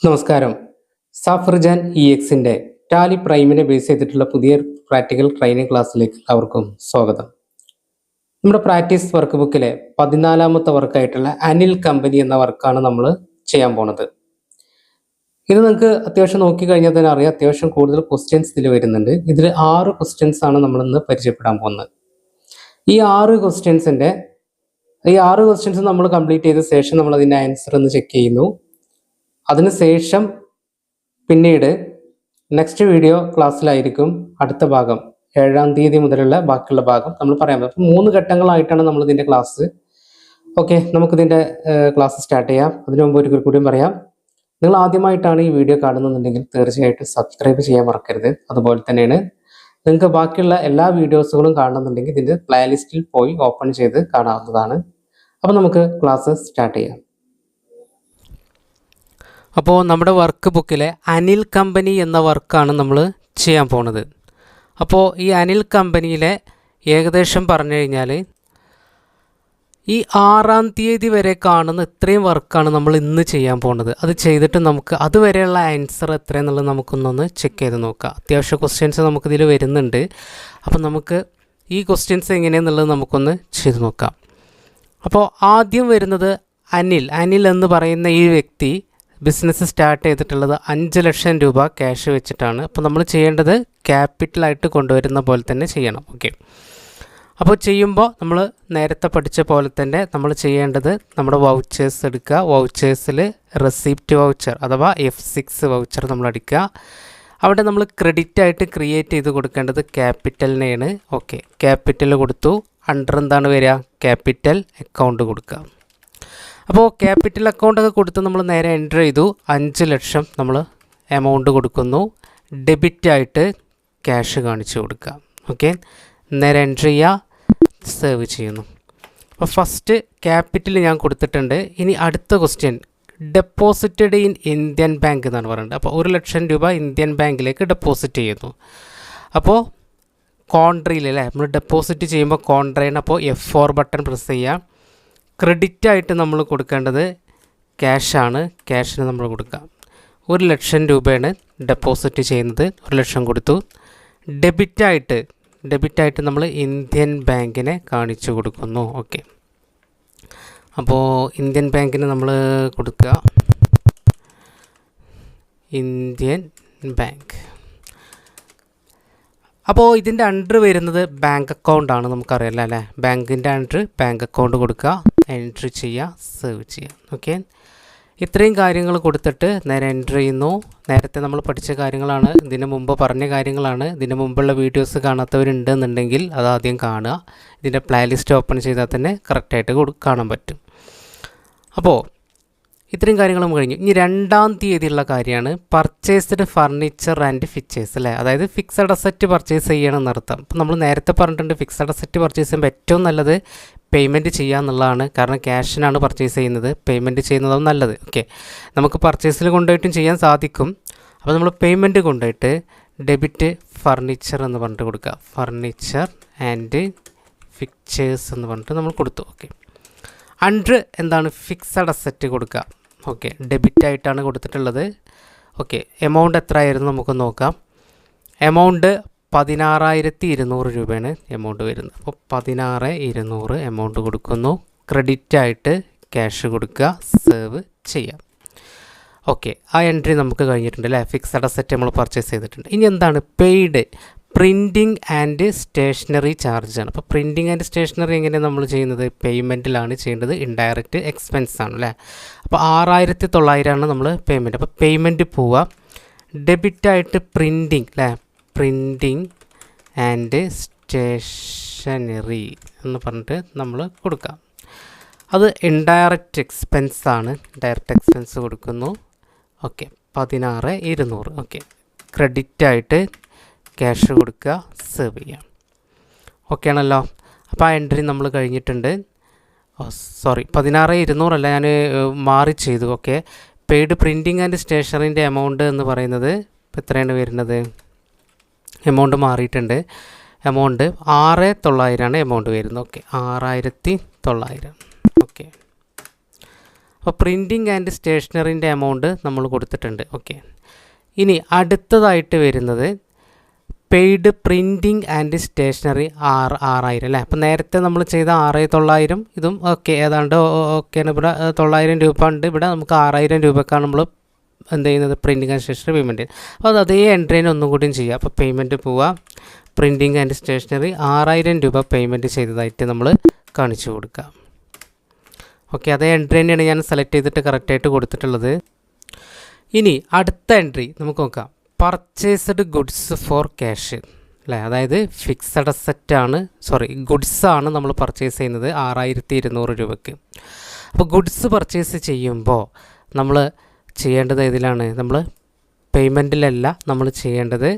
നമസ്കാരം. സാഫർജാൻ ഇഎക്സിന്റെ Tally പ്രൈമിനെ base ചെയ്തിട്ടുള്ള പുതിയ പ്രാക്ടിക്കൽ ട്രെയിനിങ് ക്ലാസ്സിലേക്ക് എല്ലാവർക്കും സ്വാഗതം. നമ്മുടെ പ്രാക്ടീസ് വർക്ക് ബുക്കിലെ 14ാമത്തെ വർക്കായിട്ടുള്ള അനിൽ കമ്പനി എന്ന വർക്കാണ് നമ്മൾ ചെയ്യാൻ പോണത്. ഇത് നിങ്ങൾക്ക് അത്യാവശ്യം നോക്കിക്കഴിഞ്ഞാൽ തന്നെ അറിയാം, അത്യാവശ്യം കൂടുതൽ ക്വസ്റ്റ്യൻസ് ഇതിൽ വരുന്നുണ്ട്. ഇതിൽ 6 ക്വസ്റ്റ്യൻസ് ആണ് നമ്മൾ ഇന്ന് പരിചയപ്പെടാൻ പോകുന്നത്. ഈ 6 ക്വസ്റ്റ്യൻസ് നമ്മൾ കംപ്ലീറ്റ് ചെയ്ത ശേഷം നമ്മൾ അതിൻ്റെ ആൻസർ ഒന്ന് ചെക്ക് ചെയ്യുന്നു. അതിനുശേഷം പിന്നീട് നെക്സ്റ്റ് വീഡിയോ ക്ലാസ്സിലായിരിക്കും അടുത്ത ഭാഗം 7-ാം തീയതി മുതലുള്ള ബാക്കിയുള്ള ഭാഗം നമ്മൾ പറയാൻ പറ്റും. 3 ഘട്ടങ്ങളായിട്ടാണ് നമ്മൾ ഇതിൻ്റെ ക്ലാസ്. ഓക്കെ, നമുക്കിതിൻ്റെ ക്ലാസ് സ്റ്റാർട്ട് ചെയ്യാം. അതിനു മുമ്പ് ഒരിക്കൽ കൂടിയും പറയാം, നിങ്ങൾ ആദ്യമായിട്ടാണ് ഈ വീഡിയോ കാണുന്നുണ്ടെങ്കിൽ തീർച്ചയായിട്ടും സബ്സ്ക്രൈബ് ചെയ്യാൻ മറക്കരുത്. അതുപോലെ തന്നെയാണ് നിങ്ങൾക്ക് ബാക്കിയുള്ള എല്ലാ വീഡിയോസുകളും കാണുന്നുണ്ടെങ്കിൽ ഇതിൻ്റെ പ്ലേലിസ്റ്റിൽ പോയി ഓപ്പൺ ചെയ്ത് കാണാവുന്നതാണ്. അപ്പോൾ നമുക്ക് ക്ലാസ് സ്റ്റാർട്ട് ചെയ്യാം. അപ്പോൾ നമ്മുടെ വർക്ക് ബുക്കിലെ അനിൽ കമ്പനി എന്ന വർക്കാണ് നമ്മൾ ചെയ്യാൻ പോണത്. അപ്പോൾ ഈ അനിൽ കമ്പനിയിലെ ഏകദേശം പറഞ്ഞു കഴിഞ്ഞാൽ ഈ 6-ാം തീയതി വരെ കാണുന്ന ഇത്രയും വർക്കാണ് നമ്മൾ ഇന്ന് ചെയ്യാൻ പോകുന്നത്. അത് ചെയ്തിട്ട് നമുക്ക് അതുവരെയുള്ള ആൻസർ എത്രയെന്നുള്ളത് നമുക്കൊന്നൊന്ന് ചെക്ക് ചെയ്ത് നോക്കാം. അത്യാവശ്യം ക്വസ്റ്റ്യൻസ് നമുക്കിതിൽ വരുന്നുണ്ട്. അപ്പോൾ നമുക്ക് ഈ ക്വസ്റ്റ്യൻസ് എങ്ങനെയെന്നുള്ളത് നമുക്കൊന്ന് ചെയ്ത് നോക്കാം. അപ്പോൾ ആദ്യം വരുന്നത് അനിൽ എന്ന് പറയുന്ന ഈ വ്യക്തി ബിസിനസ് സ്റ്റാർട്ട് ചെയ്തിട്ടുള്ളത് 5 ലക്ഷം രൂപ ക്യാഷ് വെച്ചിട്ടാണ്. അപ്പോൾ നമ്മൾ ചെയ്യേണ്ടത് ക്യാപിറ്റലായിട്ട് കൊണ്ടുവരുന്ന പോലെ തന്നെ ചെയ്യണം. ഓക്കെ, അപ്പോൾ ചെയ്യുമ്പോൾ നമ്മൾ നേരത്തെ പഠിച്ച പോലെ തന്നെ നമ്മൾ ചെയ്യേണ്ടത് നമ്മുടെ വൗച്ചേഴ്സ് എടുക്കുക. വൗച്ചേഴ്സിൽ റെസിപ്റ്റ് വൗച്ചർ അഥവാ F6 വൗച്ചർ നമ്മൾ അടിക്കുക. അവിടെ നമ്മൾ ക്രെഡിറ്റ് ആയിട്ട് ക്രിയേറ്റ് ചെയ്ത് കൊടുക്കേണ്ടത് ക്യാപിറ്റലിനെയാണ്. ഓക്കെ, ക്യാപിറ്റൽ കൊടുത്തു. അണ്ടർ എന്താണ് വരിക? ക്യാപിറ്റൽ അക്കൗണ്ട് കൊടുക്കുക. അപ്പോൾ ക്യാപിറ്റൽ അക്കൗണ്ടൊക്കെ കൊടുത്ത് നമ്മൾ നേരെ എൻ്റർ ചെയ്തു. 5 ലക്ഷം നമ്മൾ എമൗണ്ട് കൊടുക്കുന്നു. ഡെബിറ്റായിട്ട് ക്യാഷ് കാണിച്ചു കൊടുക്കുക. ഓക്കെ, നേരെ എൻ്റർ ചെയ്യുക, സേവ് ചെയ്യുന്നു. അപ്പോൾ ഫസ്റ്റ് ക്യാപിറ്റൽ ഞാൻ കൊടുത്തിട്ടുണ്ട്. ഇനി അടുത്ത question deposited in Indian bank എന്നാണ് പറയുന്നത്. അപ്പോൾ 1 ലക്ഷം രൂപ ഇന്ത്യൻ ബാങ്കിലേക്ക് ഡെപ്പോസിറ്റ് ചെയ്യുന്നു. അപ്പോൾ കോൺട്രിയിൽ അല്ലേ, നമ്മൾ ഡെപ്പോസിറ്റ് ചെയ്യുമ്പോൾ കോൺട്രയാണ്. അപ്പോൾ F4 ബട്ടൺ പ്രസ് ചെയ്യുക. ക്രെഡിറ്റായിട്ട് നമ്മൾ കൊടുക്കേണ്ടത് ക്യാഷാണ്. ക്യാഷിന് നമ്മൾ കൊടുക്കുക. 1 ലക്ഷം രൂപയാണ് ഡെപ്പോസിറ്റ് ചെയ്യുന്നത്. 1 ലക്ഷം കൊടുത്തു. ഡെബിറ്റായിട്ട് നമ്മൾ ഇന്ത്യൻ ബാങ്കിനെ കാണിച്ചു കൊടുക്കുന്നു. ഓക്കെ, അപ്പോൾ ഇന്ത്യൻ ബാങ്കിന് നമ്മൾ കൊടുക്കുക ഇന്ത്യൻ ബാങ്ക്. അപ്പോൾ ഇതിൻ്റെ അണ്ടർ വരുന്നത് ബാങ്ക് അക്കൗണ്ടാണ്, നമുക്കറിയാമല്ലോ അല്ലേ. ബാങ്കിൻ്റെ അണ്ടർ ബാങ്ക് അക്കൗണ്ട് കൊടുക്കുക, എൻട്രി ചെയ്യുക, സേവ് ചെയ്യുക. ഓക്കെ, ഇത്രയും കാര്യങ്ങൾ കൊടുത്തിട്ട് നേരെ എൻട്രി ചെയ്യുന്നു. നേരത്തെ നമ്മൾ പഠിച്ച കാര്യങ്ങളാണ്, ഇതിന് മുമ്പ് പറഞ്ഞ കാര്യങ്ങളാണ്. ഇതിന് മുമ്പുള്ള വീഡിയോസ് കാണാത്തവരുണ്ടെന്നുണ്ടെങ്കിൽ അത് ആദ്യം കാണുക. ഇതിൻ്റെ പ്ലേലിസ്റ്റ് ഓപ്പൺ ചെയ്താൽ തന്നെ കറക്റ്റായിട്ട് കാണാൻ പറ്റും. അപ്പോൾ ഇത്രയും കാര്യങ്ങളും കഴിഞ്ഞു. ഇനി 2-ാം തീയതിയുള്ള കാര്യമാണ് പർച്ചേസ്ഡ് ഫർണിച്ചർ ആൻഡ് ഫിച്ചേഴ്സ് അല്ലേ. അതായത് ഫിക്സഡ് അസറ്റ് പർച്ചേസ് ചെയ്യണമെന്ന് അർത്ഥം. അപ്പോൾ നമ്മൾ നേരത്തെ പറഞ്ഞിട്ടുണ്ട്, ഫിക്സഡ് അസറ്റ് പർച്ചേസ് ചെയ്യുമ്പോൾ ഏറ്റവും നല്ലത് പേയ്മെൻറ്റ് ചെയ്യുക എന്നുള്ളതാണ്. കാരണം ക്യാഷിനാണ് പർച്ചേസ് ചെയ്യുന്നത്, പേയ്മെൻറ്റ് ചെയ്യുന്നതാണ് നല്ലത്. ഓക്കെ, നമുക്ക് പർച്ചേസിൽ കൊണ്ടുപോയിട്ടും ചെയ്യാൻ സാധിക്കും. അപ്പോൾ നമ്മൾ പേയ്മെൻറ്റ് കൊണ്ടുപോയിട്ട് ഡെബിറ്റ് ഫർണിച്ചർ എന്ന് പറഞ്ഞിട്ട് കൊടുക്കുക. ഫർണിച്ചർ ആൻഡ് ഫിക്ചേഴ്സ് എന്ന് പറഞ്ഞിട്ട് നമ്മൾ കൊടുത്തു. ഓക്കെ, അണ്ടർ എന്താണ്? ഫിക്സഡ് അസറ്റ് കൊടുക്കുക. ഓക്കെ, ഡെബിറ്റായിട്ടാണ് കൊടുത്തിട്ടുള്ളത്. ഓക്കെ, എമൗണ്ട് എത്ര ആയിരുന്നു നമുക്ക് നോക്കാം. എമൗണ്ട് 16,200 രൂപയാണ് എമൗണ്ട് വരുന്നത്. അപ്പോൾ 16,200 എമൗണ്ട് കൊടുക്കുന്നു. ക്രെഡിറ്റായിട്ട് ക്യാഷ് കൊടുക്കുക, സേവ് ചെയ്യാം. ഓക്കെ, ആ എൻട്രി നമുക്ക് കഴിഞ്ഞിട്ടുണ്ട് അല്ലേ. ഫിക്സഡ് അസറ്റ് നമ്മൾ പർച്ചേസ് ചെയ്തിട്ടുണ്ട്. ഇനി എന്താണ്? പെയ്ഡ് പ്രിൻറ്റിങ് ആൻഡ് സ്റ്റേഷനറി ചാർജാണ്. അപ്പോൾ പ്രിൻറ്റിങ് ആൻഡ് സ്റ്റേഷനറി എങ്ങനെയാണ് നമ്മൾ ചെയ്യുന്നത്? പേയ്മെൻറ്റിലാണ് ചെയ്യേണ്ടത്. ഇൻഡയറക്റ്റ് എക്സ്പെൻസ് ആണ് അല്ലേ. അപ്പോൾ 6,900 നമ്മൾ പേയ്മെൻറ്റ്. അപ്പോൾ പേയ്മെൻറ്റ് പോവുക. ഡെബിറ്റായിട്ട് പ്രിൻറ്റിങ് അല്ലേ, പ്രിൻറ്റിങ് ആൻഡ് സ്റ്റേഷനറി എന്ന് പറഞ്ഞിട്ട് നമ്മൾ കൊടുക്കാം. അത് ഇൻഡയറക്റ്റ് എക്സ്പെൻസ് ആണ്. ഡയറക്റ്റ് എക്സ്പെൻസ് കൊടുക്കുന്നു. ഓക്കെ, 16,200. ഓക്കെ, ക്രെഡിറ്റായിട്ട് ക്യാഷ് കൊടുക്കുക, സേവ് ചെയ്യാം. ഓക്കെ ആണല്ലോ. അപ്പോൾ ആ എൻട്രി നമ്മൾ കഴിഞ്ഞിട്ടുണ്ട്. 16,200 അല്ല, ഞാൻ മാറി ചെയ്തു. ഓക്കെ, പെയ്ഡ് പ്രിൻറ്റിങ് ആൻഡ് സ്റ്റേഷനറിൻ്റെ എമൗണ്ട് എന്ന് പറയുന്നത് ഇപ്പോൾ എത്രയാണ് വരുന്നത്? എമൗണ്ട് മാറിയിട്ടുണ്ട്. എമൗണ്ട് 6,900 എമൗണ്ട് വരുന്നത്. ഓക്കെ, 6,900. ഓക്കെ, അപ്പോൾ പ്രിൻറ്റിങ് ആൻഡ് സ്റ്റേഷനറിൻ്റെ എമൗണ്ട് നമ്മൾ കൊടുത്തിട്ടുണ്ട്. ഓക്കെ, ഇനി അടുത്തതായിട്ട് വരുന്നത് പെയ്ഡ് പ്രിൻറ്റിങ് ആൻഡ് സ്റ്റേഷനറി 6,000 അല്ലേ. അപ്പോൾ നേരത്തെ നമ്മൾ ചെയ്ത 6,900 ഇതും ഓക്കെ ഏതാണ്ട് ഓക്കെയാണ്. ഇവിടെ 900 രൂപ ഉണ്ട്. ഇവിടെ നമുക്ക് 6,000 രൂപക്കാണ് നമ്മൾ എന്ത് ചെയ്യുന്നത്, പ്രിൻറ്റിങ് ആൻഡ് സ്റ്റേഷനറി പേയ്മെൻറ്റ്. അപ്പോൾ അതേ എൻട്രീനെ ഒന്നും കൂടിയും ചെയ്യുക. അപ്പോൾ പേയ്മെൻറ്റ് പോവുക, പ്രിൻറ്റിങ് ആൻഡ് സ്റ്റേഷനറി 6,000 രൂപ പേയ്മെൻറ്റ് ചെയ്തതായിട്ട് നമ്മൾ കാണിച്ചു കൊടുക്കുക. ഓക്കെ, അതേ എൻട്രി തന്നെയാണ് ഞാൻ സെലക്ട് ചെയ്തിട്ട് കറക്റ്റായിട്ട് കൊടുത്തിട്ടുള്ളത്. ഇനി അടുത്ത എൻട്രി നമുക്ക് നോക്കാം. പർച്ചേസ്ഡ് ഗുഡ്സ് ഫോർ ക്യാഷ് അല്ലേ. അതായത് ഫിക്സഡ് അസറ്റാണ്, ഗുഡ്സാണ് നമ്മൾ പർച്ചേസ് ചെയ്യുന്നത് 6,200 രൂപയ്ക്ക്. അപ്പോൾ ഗുഡ്സ് പർച്ചേസ് ചെയ്യുമ്പോൾ നമ്മൾ ചെയ്യേണ്ടത് ഇതിലാണ്, നമ്മൾ പേയ്മെൻറ്റിലല്ല നമ്മൾ ചെയ്യേണ്ടത്,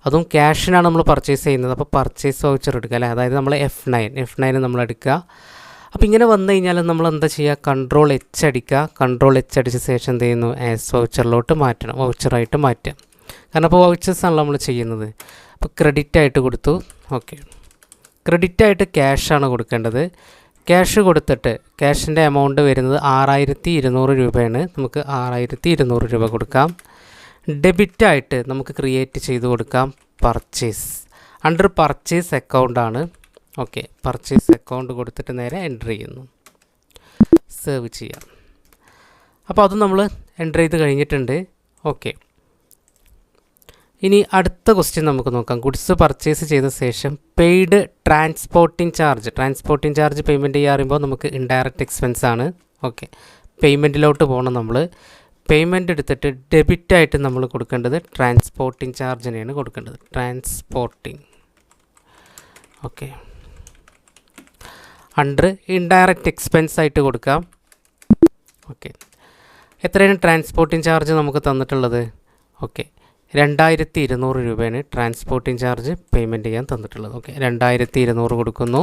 അതും ക്യാഷിനാണ് നമ്മൾ പർച്ചേസ് ചെയ്യുന്നത്. അപ്പോൾ പർച്ചേസ് വൗച്ചർ എടുക്കുക അല്ലേ. അതായത് നമ്മൾ F9 നമ്മൾ എടുക്കുക. അപ്പോൾ ഇങ്ങനെ വന്നു കഴിഞ്ഞാൽ നമ്മൾ എന്താ ചെയ്യുക, കൺട്രോൾ എച്ച് അടിക്കുക. കൺട്രോൾ എച്ച് അടിച്ച ശേഷം എന്ത് ചെയ്യുന്നു, ആസ് വൗച്ചറിലോട്ട് മാറ്റണം, വൗച്ചറായിട്ട് മാറ്റുക. കാരണം അപ്പോൾ വൗച്ചേഴ്സാണല്ലോ നമ്മൾ ചെയ്യുന്നത്. അപ്പോൾ ക്രെഡിറ്റ് ആയിട്ട് കൊടുത്തു. ഓക്കെ, ക്രെഡിറ്റ് ആയിട്ട് ക്യാഷാണ് കൊടുക്കേണ്ടത്. ക്യാഷ് കൊടുത്തിട്ട് ക്യാഷിൻ്റെ എമൗണ്ട് വരുന്നത് 6,200 രൂപയാണ്. നമുക്ക് 6,200 രൂപ കൊടുക്കാം. ഡെബിറ്റായിട്ട് നമുക്ക് ക്രിയേറ്റ് ചെയ്ത് കൊടുക്കാം പർച്ചേസ്, അണ്ടർ പർച്ചേസ് അക്കൗണ്ടാണ്. ഓക്കെ, പർച്ചേസ് അക്കൗണ്ട് കൊടുത്തിട്ട് നേരെ എൻ്റർ ചെയ്യുന്നു, സേവ് ചെയ്യാം. അപ്പോൾ അത് നമ്മൾ എൻ്റർ ചെയ്ത് കഴിഞ്ഞിട്ടുണ്ട്. ഓക്കെ, ഇനി അടുത്ത ക്വസ്റ്റ്യൻ നമുക്ക് നോക്കാം. ഗുഡ്സ് പർച്ചേസ് ചെയ്ത ശേഷം പെയ്ഡ് ട്രാൻസ്പോർട്ടിംഗ് ചാർജ് പേയ്മെൻറ്റ് ചെയ്യാറുമ്പോൾ നമുക്ക് ഇൻഡയറക്റ്റ് എക്സ്പെൻസ് ആണ്. ഓക്കെ, പേയ്മെൻറ്റിലോട്ട് പോകണം. നമ്മൾ പേയ്മെൻറ്റ് എടുത്തിട്ട് ഡെബിറ്റായിട്ട് നമ്മൾ കൊടുക്കേണ്ടത് ട്രാൻസ്പോർട്ടിംഗ് ചാർജിനെയാണ് കൊടുക്കേണ്ടത്, transporting. Okay, under indirect expense ആയിട്ട് കൊടുക്കാം. ഓക്കെ, എത്രയാണ് ട്രാൻസ്പോർട്ടിംഗ് ചാർജ് നമുക്ക് തന്നിട്ടുള്ളത്? ഓക്കെ, 2,200 രൂപയാണ് ട്രാൻസ്പോർട്ടിംഗ് ചാർജ് പേയ്മെൻറ്റ് ചെയ്യാൻ തന്നിട്ടുള്ളത്. ഓക്കെ, 2,200 കൊടുക്കുന്നു.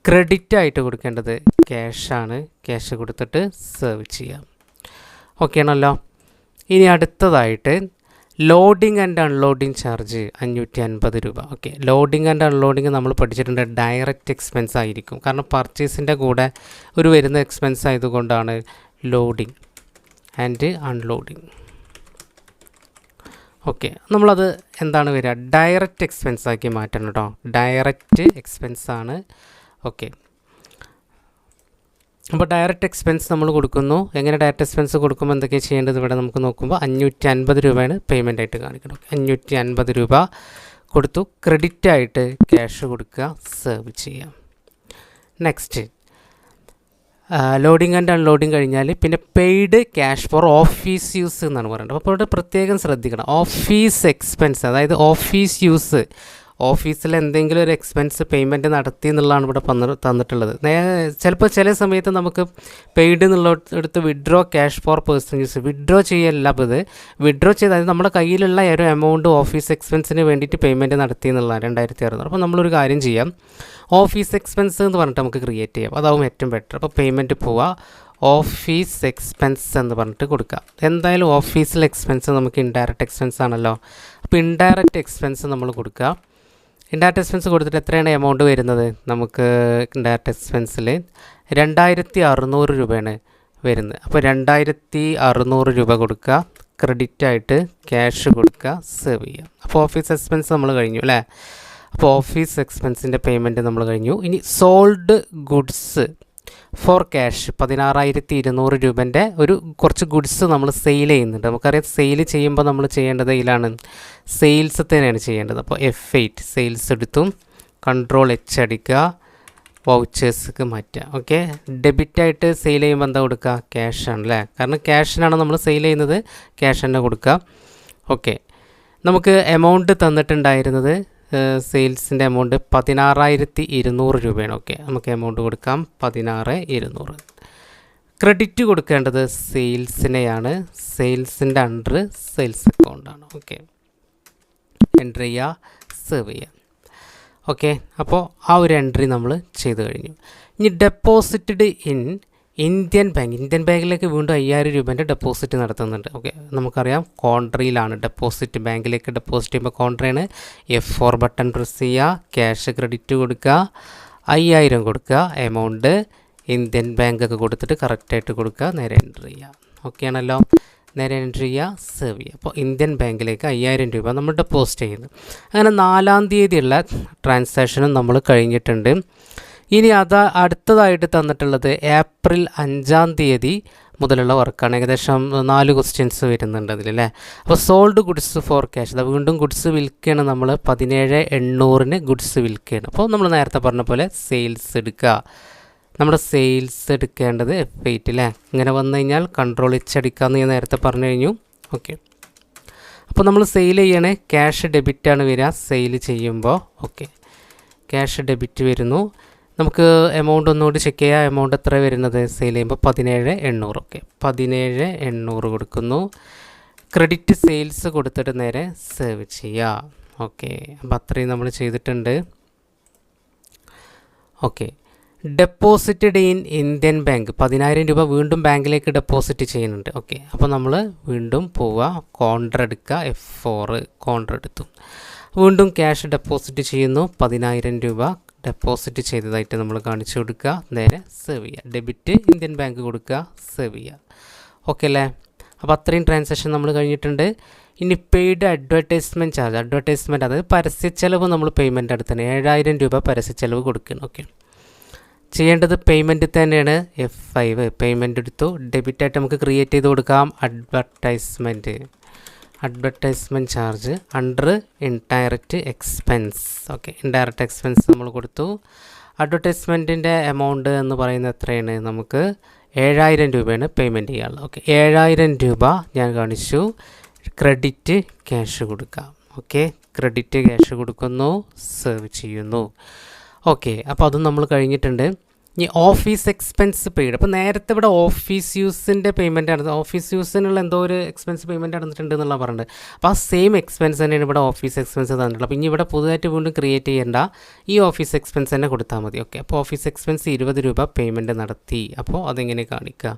ക്രെഡിറ്റ് ആയിട്ട് കൊടുക്കേണ്ടത് ക്യാഷാണ്. ക്യാഷ് കൊടുത്തിട്ട് സേവ് ചെയ്യാം. ഓക്കെ ആണല്ലോ. ഇനി അടുത്തതായിട്ട് ലോഡിംഗ് ആൻഡ് അൺലോഡിംഗ് ചാർജ് 550 രൂപ. ഓക്കെ, ലോഡിംഗ് ആൻഡ് അൺലോഡിംഗ് നമ്മൾ പഠിച്ചിട്ടുണ്ട്, ഡയറക്റ്റ് എക്സ്പെൻസ് ആയിരിക്കും. കാരണം പർച്ചേസിൻ്റെ കൂടെ ഒരു വരുന്ന എക്സ്പെൻസ് ആയതുകൊണ്ടാണ് ലോഡിംഗ് ആൻഡ് അൺലോഡിംഗ്. ഓക്കെ, നമ്മളത് എന്താണ് വരിക, ഡയറക്റ്റ് എക്സ്പെൻസ് ആക്കി മാറ്റണം കേട്ടോ. ഡയറക്റ്റ് എക്സ്പെൻസ് ആണ്. ഓക്കെ, അപ്പോൾ ഡയറക്റ്റ് എക്സ്പെൻസ് നമ്മൾ കൊടുക്കുന്നു. എങ്ങനെ ഡയറക്റ്റ് എക്സ്പെൻസ് കൊടുക്കുമ്പോൾ എന്തൊക്കെയാണ് ചെയ്യേണ്ടത്? ഇവിടെ നമുക്ക് നോക്കുമ്പോൾ 550 രൂപയാണ് പേയ്മെൻ്റ് ആയിട്ട് കാണിക്കണം. 550 രൂപ കൊടുത്തു. ക്രെഡിറ്റ് ആയിട്ട് ക്യാഷ് കൊടുക്കുക, സേവ് ചെയ്യാം. നെക്സ്റ്റ് ലോഡിംഗ് ആൻഡ് അൺലോഡിംഗ് കഴിഞ്ഞാൽ പിന്നെ paid cash four office use എന്നാണ് പറയുന്നത്. അപ്പോൾ ഇവിടെ പ്രത്യേകം ശ്രദ്ധിക്കണം. ഓഫീസ് എക്സ്പെൻസ്, അതായത് ഓഫീസ് യൂസ്, ഓഫീസിൽ എന്തെങ്കിലും ഒരു എക്സ്പെൻസ് പേയ്മെൻറ്റ് നടത്തി എന്നുള്ളതാണ് ഇവിടെ തന്നിട്ടുള്ളത്. ചിലപ്പോൾ ചില സമയത്ത് നമുക്ക് പെയ്ഡ് എന്നുള്ള എടുത്ത് withdraw cash for personal use, withdraw ചെയ്യല്ല. അപ്പോൾ ഇത് വിഡ്രോ ചെയ്ത്, അതായത് നമ്മുടെ കയ്യിലുള്ള ഒരു എമൗണ്ട് ഓഫീസ് എക്സ്പെൻസിന് വേണ്ടിയിട്ട് പേയ്മെൻറ്റ് നടത്തി എന്നുള്ളതാണ് 2,600. അപ്പോൾ നമ്മളൊരു കാര്യം ചെയ്യാം, ഓഫീസ് എക്സ്പെൻസ് എന്ന് പറഞ്ഞിട്ട് നമുക്ക് ക്രിയേറ്റ് ചെയ്യാം. അതാവും ഏറ്റവും ബെറ്റർ. അപ്പോൾ പേയ്മെൻറ്റ് പോവുക, ഓഫീസ് എക്സ്പെൻസ് എന്ന് പറഞ്ഞിട്ട് കൊടുക്കുക. എന്തായാലും ഓഫീസിൽ എക്സ്പെൻസ് നമുക്ക് ഇൻഡയറക്റ്റ് എക്സ്പെൻസ് ആണല്ലോ. അപ്പോൾ ഇൻഡയറക്റ്റ് എക്സ്പെൻസ് നമ്മൾ കൊടുക്കുക. ഇൻഡയറക്റ്റ് എക്സ്പെൻസ് കൊടുത്തിട്ട് എത്രയാണ് എമൗണ്ട് വരുന്നത്? നമുക്ക് ഇൻഡയറക്റ്റ് എക്സ്പെൻസിൽ 2,600 രൂപയാണ് വരുന്നത്. അപ്പോൾ 2,600 രൂപ കൊടുക്കുക. ക്രെഡിറ്റ് ആയിട്ട് ക്യാഷ് കൊടുക്കുക, സേവ് ചെയ്യുക. അപ്പോൾ ഓഫീസ് എക്സ്പെൻസ് നമ്മൾ കഴിഞ്ഞു അല്ലേ. അപ്പോൾ ഓഫീസ് എക്സ്പെൻസിൻ്റെ പേയ്മെൻറ്റ് നമ്മൾ കഴിഞ്ഞു. ഇനി സോൾഡ് ഗുഡ്സ് ഫോർ ക്യാഷ് 16,200 രൂപൻ്റെ ഒരു കുറച്ച് ഗുഡ്സ് നമ്മൾ സെയിൽ ചെയ്യുന്നുണ്ട്. നമുക്കറിയാം സെയിൽ ചെയ്യുമ്പോൾ നമ്മൾ ചെയ്യേണ്ടത് ഇതിലാണ്, സെയിൽസ് തന്നെയാണ് ചെയ്യേണ്ടത്. അപ്പോൾ F8 സെയിൽസ് എടുത്തും കൺട്രോൾ എച്ച് അടിക്കുക, വൗച്ചേഴ്സ്ക്ക് മാറ്റുക. ഓക്കെ, ഡെബിറ്റായിട്ട് സെയിൽ ചെയ്യുമ്പോൾ എന്താ കൊടുക്കുക? ക്യാഷാണ് അല്ലേ. കാരണം ക്യാഷിനാണ് നമ്മൾ സെയിൽ ചെയ്യുന്നത്, ക്യാഷ് തന്നെ കൊടുക്കുക. ഓക്കെ, നമുക്ക് എമൗണ്ട് തന്നിട്ടുണ്ടായിരുന്നത് സെയിൽസിൻ്റെ എമൗണ്ട് 16,200 രൂപയാണ്. ഓക്കെ, നമുക്ക് എമൗണ്ട് കൊടുക്കാം 16,200. ക്രെഡിറ്റ് കൊടുക്കേണ്ടത് സെയിൽസിനെയാണ്, സെയിൽസിൻ്റെ അണ്ടർ സെയിൽസ് അക്കൗണ്ടാണ്. ഓക്കെ, എൻട്രി ചെയ്യുക, സേവ് ചെയ്യുക. ഓക്കെ, അപ്പോൾ ആ ഒരു എൻട്രി നമ്മൾ ചെയ്ത് കഴിഞ്ഞു. ഇനി ഡെപ്പോസിറ്റഡ് ഇൻ ഇന്ത്യൻ ബാങ്കിലേക്ക് വീണ്ടും 5,000 രൂപേൻ്റെ ഡെപ്പോസിറ്റ് നടത്തുന്നുണ്ട്. ഓക്കെ, നമുക്കറിയാം കോൺട്രിയിലാണ് ഡെപ്പോസിറ്റ്, ബാങ്കിലേക്ക് ഡെപ്പോസിറ്റ് ചെയ്യുമ്പോൾ കോൺട്രിയാണ്. F4 ബട്ടൺ പ്രസ് ചെയ്യുക, ക്യാഷ് ക്രെഡിറ്റ് കൊടുക്കുക, 5,000 കൊടുക്കുക, എമൗണ്ട് ഇന്ത്യൻ ബാങ്ക് ഒക്കെ കൊടുത്തിട്ട് കറക്റ്റായിട്ട് കൊടുക്കുക, നേരെ എൻ്റർ ചെയ്യുക. ഓക്കെ ആണല്ലോ, നേരെ എൻ്റർ ചെയ്യുക, സേവ് ചെയ്യുക. അപ്പോൾ ഇന്ത്യൻ ബാങ്കിലേക്ക് 5000 രൂപ നമ്മൾ ഡെപ്പോസിറ്റ് ചെയ്യുന്നു. അങ്ങനെ 4-ാം തീയതിയുള്ള ട്രാൻസാക്ഷനും നമ്മൾ കഴിഞ്ഞിട്ടുണ്ട്. ഇനി അടുത്തതായിട്ട് തന്നിട്ടുള്ളത് ഏപ്രിൽ 5-ാം തീയതി മുതലുള്ള വർക്കാണ്. ഏകദേശം 4 ക്വസ്റ്റ്യൻസ് വരുന്നുണ്ട് അതിൽ അല്ലേ. അപ്പോൾ സോൾഡ് ഗുഡ്സ് ഫോർ ക്യാഷ്, അത് വീണ്ടും ഗുഡ്സ് വിൽക്കുകയാണ്. നമ്മൾ 17,800-ന് ഗുഡ്സ് വിൽക്കുകയാണ്. അപ്പോൾ നമ്മൾ നേരത്തെ പറഞ്ഞ പോലെ സെയിൽസ് എടുക്കുക. നമ്മുടെ സെയിൽസ് എടുക്കേണ്ടത് F8 അല്ലേ. ഇങ്ങനെ വന്നു കഴിഞ്ഞാൽ കൺട്രോൾ H അടിക്കാമെന്ന് ഞാൻ നേരത്തെ പറഞ്ഞു കഴിഞ്ഞു. ഓക്കെ, അപ്പോൾ നമ്മൾ സെയിൽ ചെയ്യണേ ക്യാഷ് ഡെബിറ്റാണ് വരിക സെയിൽ ചെയ്യുമ്പോൾ. ഓക്കെ, ക്യാഷ് ഡെബിറ്റ് വരുന്നു. നമുക്ക് എമൗണ്ട് ഒന്നുകൂടി ചെക്ക് ചെയ്യാം. എമൗണ്ട് എത്ര വരുന്നത് സെയിൽ ചെയ്യുമ്പോൾ 17,800. ഓക്കെ, 17,800 കൊടുക്കുന്നു. ക്രെഡിറ്റ് സെയിൽസ് കൊടുത്തിട്ട് നേരെ സേവ് ചെയ്യുക. ഓക്കെ, അപ്പോൾ അത്രയും നമ്മൾ ചെയ്തിട്ടുണ്ട്. Okay, deposited in Indian bank 10,000 രൂപ വീണ്ടും ബാങ്കിലേക്ക് ഡെപ്പോസിറ്റ് ചെയ്യുന്നുണ്ട്. ഓക്കെ, അപ്പോൾ നമ്മൾ വീണ്ടും പോവുക, കോൺട്ര എടുക്കുക, F4 കോൺട്ര എടുത്തു. വീണ്ടും ക്യാഷ് ഡെപ്പോസിറ്റ് ചെയ്യുന്നു. 10,000 രൂപ ഡെപ്പോസിറ്റ് ചെയ്തതായിട്ട് നമ്മൾ കാണിച്ചു കൊടുക്കുക, നേരെ സേവ് ചെയ്യുക. ഡെബിറ്റ് ഇന്ത്യൻ ബാങ്ക് കൊടുക്കുക, സേവ് ചെയ്യുക. ഓക്കെ അല്ലേ. അപ്പോൾ അത്രയും ട്രാൻസാക്ഷൻ നമ്മൾ കഴിഞ്ഞിട്ടുണ്ട്. ഇനി പെയ്ഡ് അഡ്വർടൈസ്മെൻറ്റ് ചാർജ്, അഡ്വർടൈസ്മെൻറ്റ് അതായത് പരസ്യച്ചെലവ് നമ്മൾ പേയ്മെൻറ്റ് അടുത്താണ്. 7,000 രൂപ പരസ്യച്ചെലവ് കൊടുക്കണം. ഓക്കെ, ചെയ്യേണ്ടത് പേയ്മെൻറ്റ് തന്നെയാണ്. F5 പേയ്മെൻറ്റ് എടുത്തു. ഡെബിറ്റായിട്ട് നമുക്ക് ക്രിയേറ്റ് ചെയ്ത് കൊടുക്കാം advertisement charge under indirect expense. Okay, indirect expense നമ്മൾ കൊടുത്തു. അഡ്വർടൈസ്മെൻറ്റിൻ്റെ എമൗണ്ട് എന്ന് പറയുന്നത് എത്രയാണ്, നമുക്ക് 7,000 രൂപയാണ് പേയ്മെൻറ്റ് ചെയ്യാനുള്ളത്. ഓക്കെ, 7,000 രൂപ ഞാൻ കാണിച്ചു. ക്രെഡിറ്റ് ക്യാഷ് കൊടുക്കാം. ഓക്കെ, ക്രെഡിറ്റ് ക്യാഷ് കൊടുക്കുന്നു, സേവ് ചെയ്യുന്നു. ഓക്കെ, അപ്പോൾ അതും നമ്മൾ കഴിഞ്ഞിട്ടുണ്ട്. ഇനി ഓഫീസ് എക്സ്പെൻസ് പെയ്ഡ്. അപ്പോൾ നേരത്തെ ഇവിടെ ഓഫീസ് യൂസിൻ്റെ പേയ്മെൻറ്റ് ആണ്, ഓഫീസ് യൂസിനുള്ള എന്തോ ഒരു എക്സ്പെൻസ് പേയ്മെൻറ്റ് നടന്നിട്ടുണ്ട് എന്നുള്ള പറഞ്ഞത്. അപ്പോൾ ആ സെയിം എക്സ്പെൻസ് തന്നെയാണ് ഇവിടെ ഓഫീസ് എക്സ്പെൻസ് തന്നിട്ടുള്ളത്. അപ്പോൾ ഇനി ഇവിടെ പുതുതായിട്ട് വീണ്ടും ക്രിയേറ്റ് ചെയ്യേണ്ട, ഈ ഓഫീസ് എക്സ്പെൻസ് തന്നെ കൊടുത്താൽ മതി. ഓക്കെ, അപ്പോൾ ഓഫീസ് എക്സ്പെൻസ് 20 രൂപ പേയ്മെൻറ്റ് നടത്തി. അപ്പോൾ അതെങ്ങനെ കാണിക്കുക,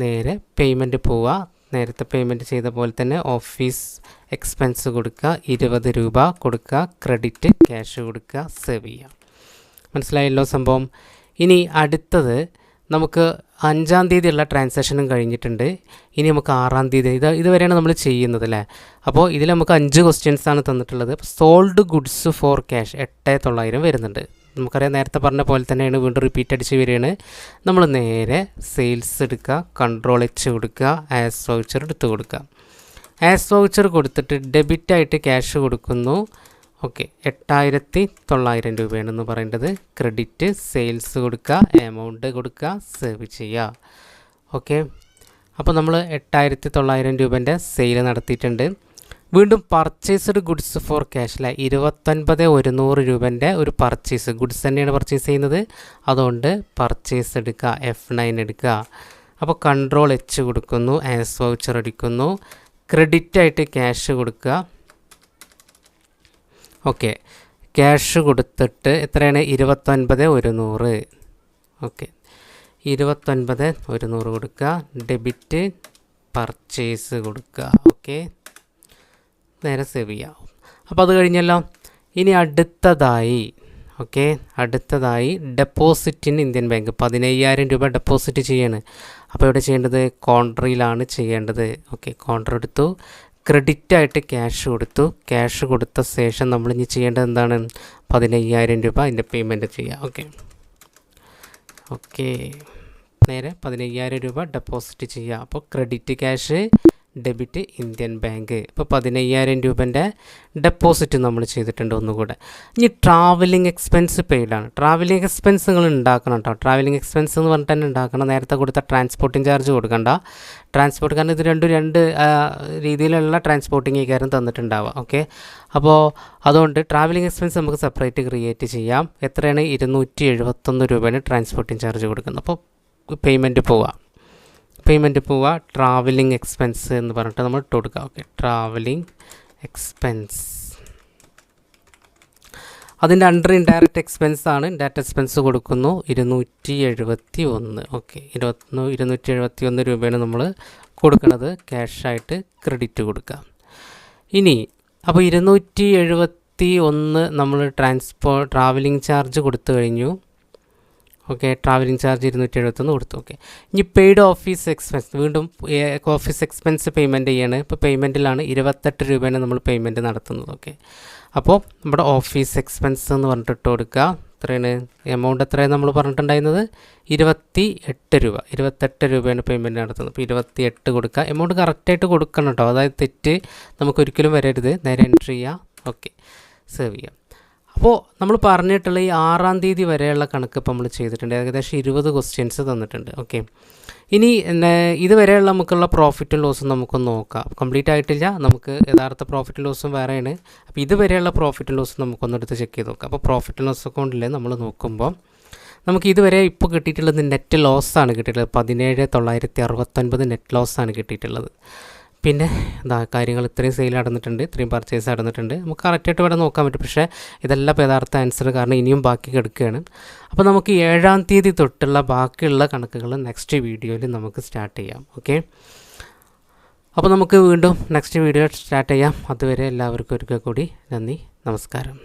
നേരെ പേയ്മെൻറ്റ് പോവുക. നേരത്തെ പേയ്മെൻറ്റ് ചെയ്ത പോലെ തന്നെ ഓഫീസ് എക്സ്പെൻസ് കൊടുക്കുക, 20 രൂപ കൊടുക്കുക, ക്രെഡിറ്റ് ക്യാഷ് കൊടുക്കുക, സേവ് ചെയ്യുക. മനസ്സിലായല്ലോ സംഭവം. ഇനി അടുത്തത് നമുക്ക് 5-ാം തീയതിയുള്ള ട്രാൻസാക്ഷനും കഴിഞ്ഞിട്ടുണ്ട്. ഇനി നമുക്ക് 6-ാം തീയതി ഇതുവരെയാണ് നമ്മൾ ചെയ്യുന്നത് അല്ലേ. അപ്പോൾ ഇതിൽ നമുക്ക് 5 ക്വസ്റ്റ്യൻസ് ആണ് തന്നിട്ടുള്ളത്. സോൾഡ് ഗുഡ്സ് ഫോർ ക്യാഷ് 8,900 വരുന്നുണ്ട്. നമുക്കറിയാം നേരത്തെ പറഞ്ഞ പോലെ തന്നെയാണ്, വീണ്ടും റിപ്പീറ്റ് അടിച്ച് വരികയാണ്. നമ്മൾ നേരെ സെയിൽസ് എടുക്കുക, കൺട്രോൾ H കൊടുക്കുക, ആസ് വൗച്ചർ എടുത്ത് കൊടുക്കുക. ആസ് വൗച്ചർ കൊടുത്തിട്ട് ഡെബിറ്റായിട്ട് ക്യാഷ് കൊടുക്കുന്നു. ഓക്കെ, 8,900 രൂപയാണെന്ന് പറയേണ്ടത്. ക്രെഡിറ്റ് സെയിൽസ് കൊടുക്കുക, എമൗണ്ട് കൊടുക്കുക, സേവ് ചെയ്യുക. ഓക്കെ, അപ്പോൾ നമ്മൾ 8,900 രൂപേൻ്റെ സെയിൽ നടത്തിയിട്ടുണ്ട്. വീണ്ടും പർച്ചേസ്ഡ് ഗുഡ്സ് ഫോർ ക്യാഷിലെ 29,100 രൂപേൻ്റെ ഒരു പർച്ചേസ്, ഗുഡ്സ് തന്നെയാണ് പർച്ചേസ് ചെയ്യുന്നത്, അതുകൊണ്ട് പർച്ചേസ് എടുക്കുക, F9 എടുക്കുക. അപ്പോൾ കൺട്രോൾ H കൊടുക്കുന്നു, ആസ് വൗച്ചർ അടിക്കുന്നു, ക്രെഡിറ്റായിട്ട് ക്യാഷ് കൊടുക്കുക. ഓക്കെ, ക്യാഷ് കൊടുത്തിട്ട് എത്രയാണ്, 29,100. ഓക്കെ, 29,100 കൊടുക്കുക, ഡെബിറ്റ് പർച്ചേസ് കൊടുക്കുക. ഓക്കെ, നേരെ സേവ് ചെയ്യാം. അപ്പോൾ അത് കഴിഞ്ഞല്ലോ. ഇനി അടുത്തതായി ഡെപ്പോസിറ്റിന് ഇന്ത്യൻ ബാങ്ക് 15,000 രൂപ ഡെപ്പോസിറ്റ് ചെയ്യാണ്. അപ്പോൾ ഇവിടെ ചെയ്യേണ്ടത് കോൺട്രയിലാണ് ചെയ്യേണ്ടത്. ഓക്കെ, കോൺട്ര എടുത്തു, ക്രെഡിറ്റായിട്ട് ക്യാഷ് കൊടുത്തു. ക്യാഷ് കൊടുത്ത ശേഷം നമ്മൾ ഇനി ചെയ്യേണ്ടത് എന്താണ്, 15,000 രൂപ അതിൻ്റെ പേയ്മെൻറ്റ് ചെയ്യുക. ഓക്കെ, നേരെ 15,000 രൂപ ഡെപ്പോസിറ്റ് ചെയ്യുക. അപ്പോൾ credit cash, debit Indian bank. ഇപ്പോൾ 15,000 രൂപേൻ്റെ ഡെപ്പോസിറ്റ് നമ്മൾ ചെയ്തിട്ടുണ്ട്. ഒന്നുകൂടെ ഇനി ട്രാവലിംഗ് എക്സ്പെൻസ് പെയ്ഡാണ്. ട്രാവലിംഗ് എക്സ്പെൻസ് നിങ്ങൾ ഉണ്ടാക്കണം കേട്ടോ. ട്രാവലിംഗ് എക്സ്പെൻസ് എന്ന് പറഞ്ഞിട്ട് തന്നെ ഉണ്ടാക്കണം. നേരത്തെ കൊടുത്ത ട്രാൻസ്പോർട്ടിംഗ് ചാർജ് കൊടുക്കണ്ട. ട്രാൻസ്പോർട്ട്, കാരണം ഇത് രണ്ട് രീതിയിലുള്ള ട്രാൻസ്പോർട്ടിംഗ് ഈ കാര്യം തന്നിട്ടുണ്ടാവുക. ഓക്കെ, അപ്പോൾ അതുകൊണ്ട് ട്രാവലിംഗ് എക്സ്പെൻസ് നമുക്ക് സെപ്പറേറ്റ് ക്രിയേറ്റ് ചെയ്യാം. എത്രയാണ്, 271 രൂപയാണ് ട്രാൻസ്പോർട്ടിംഗ് ചാർജ് കൊടുക്കുന്നത്. അപ്പോൾ പേയ്മെൻറ്റ് പോവുക, ട്രാവലിംഗ് എക്സ്പെൻസ് എന്ന് പറഞ്ഞിട്ട് നമ്മൾ ഇട്ട് കൊടുക്കുക. ഓക്കെ, ട്രാവലിംഗ് എക്സ്പെൻസ് അതിൻ്റെ അണ്ടർ ഇൻഡയറക്റ്റ് എക്സ്പെൻസ് ആണ്. ഡാറ്റ എക്സ്പെൻസ് കൊടുക്കുന്നു, 271. ഓക്കെ, 271 രൂപയാണ് നമ്മൾ കൊടുക്കുന്നത്. ക്യാഷായിട്ട് ക്രെഡിറ്റ് കൊടുക്കുക. ഇനി അപ്പോൾ 271 നമ്മൾ ട്രാവലിംഗ് ചാർജ് കൊടുത്തു കഴിഞ്ഞു. ഓക്കെ. ട്രാവലിംഗ് ചാർജ് 271 കൊടുത്തു. ഓക്കെ. ഇനി പെയ്ഡ് ഓഫീസ് എക്സ്പെൻസ്, വീണ്ടും ഓഫീസ് എക്സ്പെൻസ് പേയ്മെൻറ്റ് ചെയ്യാണ്. ഇപ്പോൾ പേയ്മെൻറ്റിലാണ് 28 രൂപയാണ് നമ്മൾ പേയ്മെൻറ്റ് നടത്തുന്നത്. ഓക്കെ. അപ്പോൾ നമ്മുടെ ഓഫീസ് എക്സ്പെൻസ് എന്ന് പറഞ്ഞിട്ട് ഇട്ട് കൊടുക്കുക. എത്രയാണ് എമൗണ്ട്, എത്രയാണ് നമ്മൾ പറഞ്ഞിട്ടുണ്ടായിരുന്നത്? 28 രൂപ. 28 രൂപയാണ് പേയ്മെൻറ്റ് നടത്തുന്നത്. അപ്പോൾ 28 കൊടുക്കുക. എമൗണ്ട് കറക്റ്റായിട്ട് കൊടുക്കണം കേട്ടോ, അതായത് തെറ്റ് നമുക്കൊരിക്കലും വരരുത്. നേരെ എൻട്രി ചെയ്യുക. ഓക്കെ, സേവ് ചെയ്യാം. അപ്പോൾ നമ്മൾ പറഞ്ഞിട്ടുള്ള ഈ 6-ാം തീയതി വരെയുള്ള കണക്ക് ഇപ്പോൾ നമ്മൾ ചെയ്തിട്ടുണ്ട്. ഏകദേശം 20 ക്വസ്റ്റ്യൻസ് തന്നിട്ടുണ്ട്. ഓക്കെ. ഇനി ഇതുവരെയുള്ള നമുക്കുള്ള പ്രോഫിറ്റും ലോസും നമുക്കൊന്ന് നോക്കാം. കംപ്ലീറ്റ് ആയിട്ടില്ല, നമുക്ക് യഥാർത്ഥ പ്രോഫിറ്റും ലോസും വേറെയാണ്. അപ്പോൾ ഇതുവരെയുള്ള പ്രോഫിറ്റും ലോസും നമുക്കൊന്നെടുത്ത് ചെക്ക് ചെയ്ത് നോക്കാം. അപ്പോൾ പ്രോഫിറ്റ് ലോസ് അക്കൗണ്ടിൽ നമ്മൾ നോക്കുമ്പോൾ നമുക്ക് ഇതുവരെ ഇപ്പോൾ കിട്ടിയിട്ടുള്ളത് നെറ്റ് ലോസാണ് കിട്ടിയിട്ടുള്ളത്. 17,969 നെറ്റ് ലോസാണ് കിട്ടിയിട്ടുള്ളത്. പിന്നെ കാര്യങ്ങൾ ഇത്രയും സെയിൽ നടന്നിട്ടുണ്ട്, ഇത്രയും പർച്ചേസ് നടന്നിട്ടുണ്ട്. നമുക്ക് കറക്റ്റായിട്ട് ഇവിടെ നോക്കാൻ പറ്റും. പക്ഷേ ഇതെല്ലാം യഥാർത്ഥ ആൻസർ, കാരണം ഇനിയും ബാക്കി കിടക്കുകയാണ്. അപ്പോൾ നമുക്ക് 7-ാം തീയതി തൊട്ടുള്ള ബാക്കിയുള്ള കണക്കുകൾ നെക്സ്റ്റ് വീഡിയോയിൽ നമുക്ക് സ്റ്റാർട്ട് ചെയ്യാം. ഓക്കെ. അപ്പോൾ നമുക്ക് വീണ്ടും നെക്സ്റ്റ് വീഡിയോ സ്റ്റാർട്ട് ചെയ്യാം. അതുവരെ എല്ലാവർക്കും ഒരിക്കൽ കൂടി നന്ദി, നമസ്കാരം.